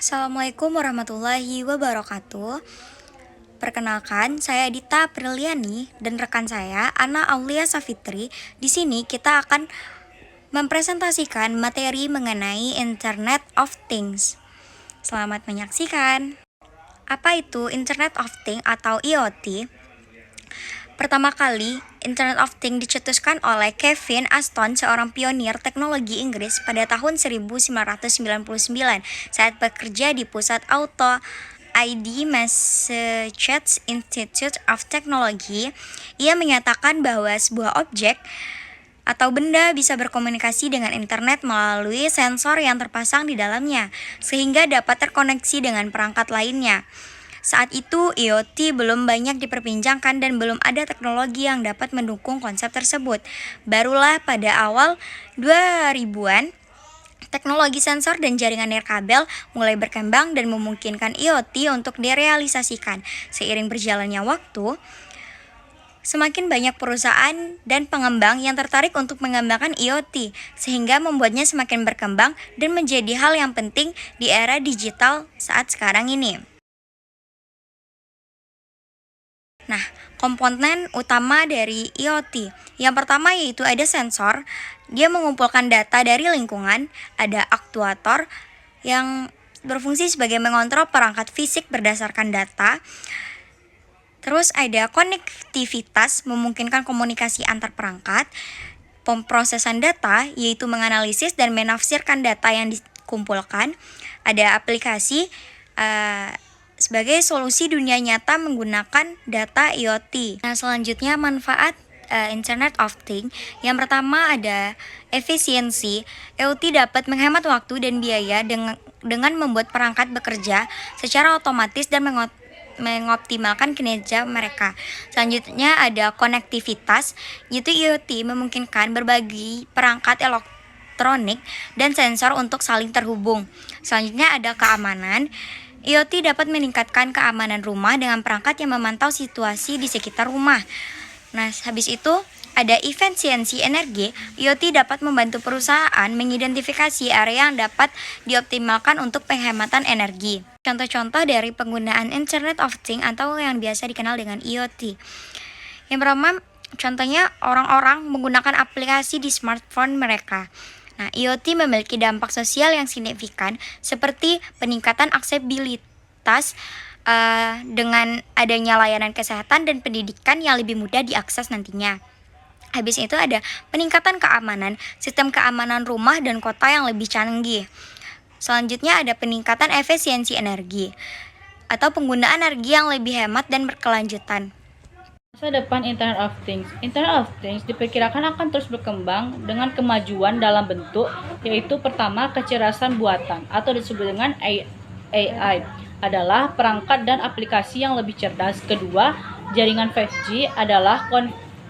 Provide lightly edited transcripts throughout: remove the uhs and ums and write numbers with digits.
Assalamualaikum warahmatullahi wabarakatuh. Perkenalkan, saya Dita Apriliani dan rekan saya Ana Aulia Safitri. Di sini kita akan mempresentasikan materi mengenai Internet of Things. Selamat menyaksikan. Apa itu Internet of Things atau IoT? Pertama kali, Internet of Things dicetuskan oleh Kevin Aston, seorang pionir teknologi Inggris pada tahun 1999 saat bekerja di pusat Auto ID Massachusetts Institute of Technology. Ia menyatakan bahwa sebuah objek atau benda bisa berkomunikasi dengan internet melalui sensor yang terpasang di dalamnya, sehingga dapat terkoneksi dengan perangkat lainnya. Saat itu, IoT belum banyak diperbincangkan dan belum ada teknologi yang dapat mendukung konsep tersebut. Barulah pada awal 2000-an, teknologi sensor dan jaringan nirkabel mulai berkembang dan memungkinkan IoT untuk direalisasikan. Seiring berjalannya waktu, semakin banyak perusahaan dan pengembang yang tertarik untuk mengembangkan IoT, sehingga membuatnya semakin berkembang dan menjadi hal yang penting di era digital saat sekarang ini. Nah, komponen utama dari IoT. Yang pertama yaitu ada sensor. Dia mengumpulkan data dari lingkungan. Ada aktuator yang berfungsi sebagai mengontrol perangkat fisik berdasarkan data. Terus ada konektivitas, memungkinkan komunikasi antar perangkat. Pemrosesan data, yaitu menganalisis dan menafsirkan data yang dikumpulkan. Ada aplikasi sebagai solusi dunia nyata menggunakan data IoT. Nah, selanjutnya manfaat Internet of Things. Yang pertama ada efisiensi. IoT dapat menghemat waktu dan biaya dengan membuat perangkat bekerja secara otomatis dan mengoptimalkan kinerja mereka. Selanjutnya ada konektivitas, yaitu IoT memungkinkan berbagai perangkat elektronik dan sensor untuk saling terhubung. Selanjutnya ada keamanan. IoT dapat meningkatkan keamanan rumah dengan perangkat yang memantau situasi di sekitar rumah. Nah, habis itu ada efisiensi energi. IoT dapat membantu perusahaan mengidentifikasi area yang dapat dioptimalkan untuk penghematan energi. Contoh-contoh dari penggunaan Internet of Things atau yang biasa dikenal dengan IoT. Yang pertama, contohnya orang-orang menggunakan aplikasi di smartphone mereka. Nah, IoT memiliki dampak sosial yang signifikan seperti peningkatan aksesibilitas dengan adanya layanan kesehatan dan pendidikan yang lebih mudah diakses nantinya. Habis itu ada peningkatan keamanan, sistem keamanan rumah dan kota yang lebih canggih. Selanjutnya ada peningkatan efisiensi energi atau penggunaan energi yang lebih hemat dan berkelanjutan. Masa depan Internet of Things. Internet of Things diperkirakan akan terus berkembang dengan kemajuan dalam bentuk, yaitu pertama, kecerdasan buatan atau disebut dengan AI adalah perangkat dan aplikasi yang lebih cerdas. Kedua, jaringan 5G adalah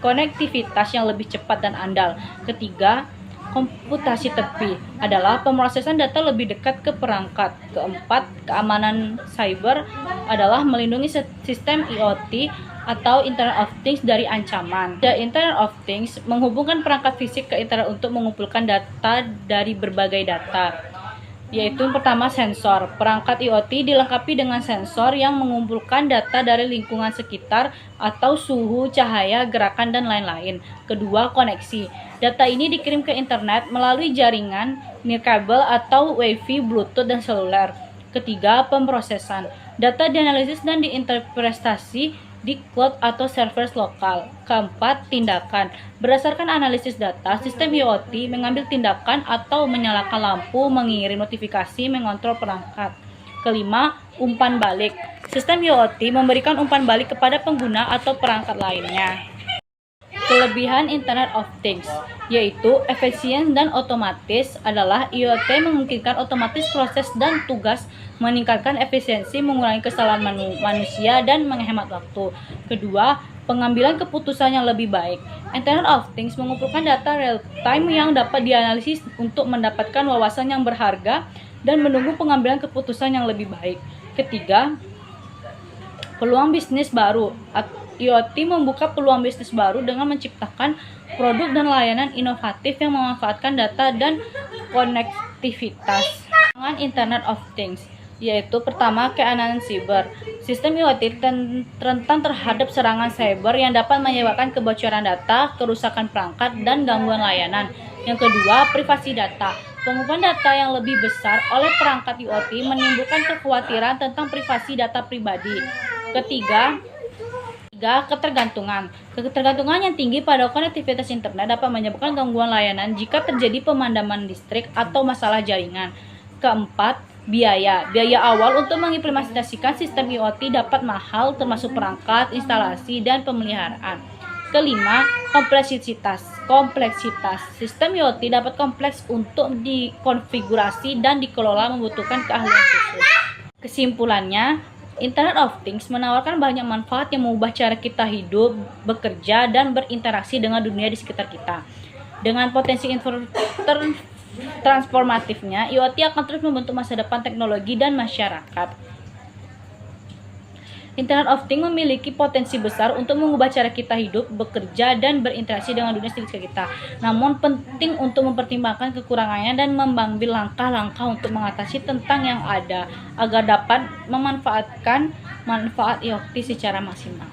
konektivitas yang lebih cepat dan andal. Ketiga, komputasi tepi adalah pemrosesan data lebih dekat ke perangkat. Keempat, keamanan cyber adalah melindungi sistem IoT atau Internet of Things dari ancaman. The Internet of Things menghubungkan perangkat fisik ke internet untuk mengumpulkan data dari berbagai data, yaitu pertama sensor. Perangkat IoT dilengkapi dengan sensor yang mengumpulkan data dari lingkungan sekitar atau suhu, cahaya, gerakan, dan lain-lain. Kedua, koneksi. Data ini dikirim ke internet melalui jaringan nirkabel atau Wi-Fi, Bluetooth, dan seluler. Ketiga, pemrosesan. Data dianalisis dan diinterpretasi di cloud atau server lokal. Keempat, tindakan. Berdasarkan analisis data, sistem IoT mengambil tindakan atau menyalakan lampu, mengirim notifikasi, mengontrol perangkat. Kelima, umpan balik. Sistem IoT memberikan umpan balik kepada pengguna atau perangkat lainnya. Kelebihan Internet of Things, yaitu efisien dan otomatis adalah IoT memungkinkan otomatis proses dan tugas, meningkatkan efisiensi, mengurangi kesalahan manusia, dan menghemat waktu. Kedua, pengambilan keputusan yang lebih baik. Internet of Things mengumpulkan data real-time yang dapat dianalisis untuk mendapatkan wawasan yang berharga dan menunggu pengambilan keputusan yang lebih baik. Ketiga, peluang bisnis baru. IoT membuka peluang bisnis baru dengan menciptakan produk dan layanan inovatif yang memanfaatkan data dan konektivitas. Dengan Internet of Things, yaitu pertama keamanan siber. Sistem IoT rentan terhadap serangan cyber yang dapat menyebabkan kebocoran data, kerusakan perangkat, dan gangguan layanan. Yang kedua, privasi data. Pengumpulan data yang lebih besar oleh perangkat IoT menimbulkan kekhawatiran tentang privasi data pribadi. Ketiga, ketergantungan. Ketergantungan yang tinggi pada konektivitas internet dapat menyebabkan gangguan layanan jika terjadi pemadaman listrik atau masalah jaringan. Keempat, biaya. Biaya awal untuk mengimplementasikan sistem IoT dapat mahal, termasuk perangkat, instalasi, dan pemeliharaan. Kelima, kompleksitas. Sistem IoT dapat kompleks untuk dikonfigurasi dan dikelola, membutuhkan keahlian khusus. Kesimpulannya, Internet of Things menawarkan banyak manfaat yang mengubah cara kita hidup, bekerja, dan berinteraksi dengan dunia di sekitar kita. Dengan potensi transformatifnya, IoT akan terus membentuk masa depan teknologi dan masyarakat. Internet of Things memiliki potensi besar untuk mengubah cara kita hidup, bekerja, dan berinteraksi dengan dunia sekitar kita. Namun penting untuk mempertimbangkan kekurangannya dan mengambil langkah-langkah untuk mengatasi tentang yang ada agar dapat memanfaatkan manfaat IoT secara maksimal.